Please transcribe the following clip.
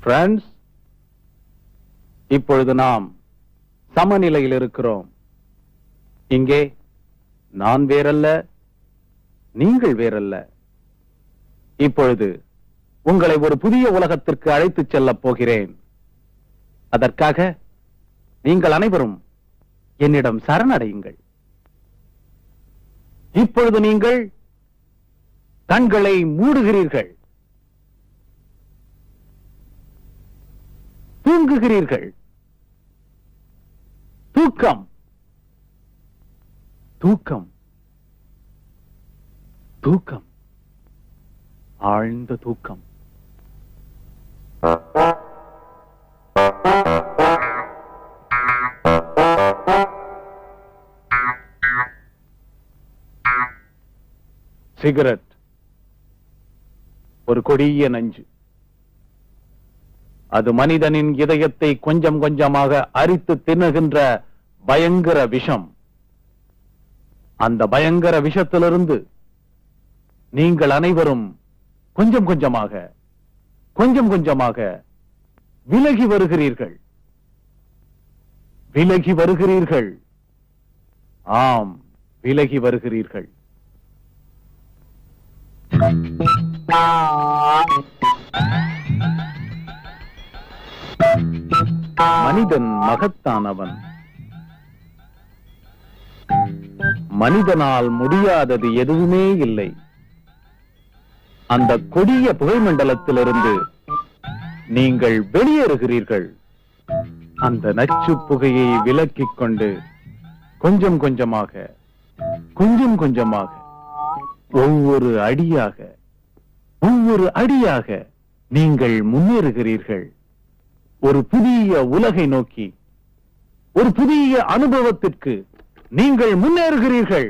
Friends, இப்பொழுது நாம் சமநிலையில் இருக்கிறோம். இங்கே நான் வேறல்ல, நீங்கள் வேறல்ல. இப்பொழுது உங்களை ஒரு புதிய உலகத்திற்கு அழைத்துச் செல்லப் போகிறேன். அதற்காக நீங்கள் அனைவரும் என்னிடம் சரணடையுங்கள். இப்பொழுது நீங்கள் கண்களை மூடுகிறீர்கள், தூங்குகிறீர்கள். தூக்கம், தூக்கம், தூக்கம், ஆழ்ந்த தூக்கம். சிகரெட் ஒரு கொடிய நஞ்சு. அது மனிதனின் இதயத்தை கொஞ்சம் கொஞ்சமாக அரித்து தின்னுகின்ற பயங்கர விஷம். அந்த பயங்கர விஷத்திலிருந்து நீங்கள் அனைவரும் கொஞ்சம் கொஞ்சமாக கொஞ்சம் கொஞ்சமாக விலகி வருகிறீர்கள், விலகி வருகிறீர்கள். ஆம், விலகி வருகிறீர்கள். மனிதன் மகத்தானவன். மனிதனால் முடியாதது எதுவுமே இல்லை. அந்த கொடிய புகைமண்டலத்திலிருந்து நீங்கள் வெளியேறுகிறீர்கள். அந்த நச்சு புகையை விலக்கிக் கொண்டு கொஞ்சம் கொஞ்சமாக கொஞ்சம் கொஞ்சமாக ஒவ்வொரு அடியாக ஒவ்வொரு அடியாக நீங்கள் முன்னேறுகிறீர்கள். ஒரு புதிய உலகை நோக்கி, ஒரு புதிய அனுபவத்திற்கு நீங்கள் முன்னேறுகிறீர்கள்.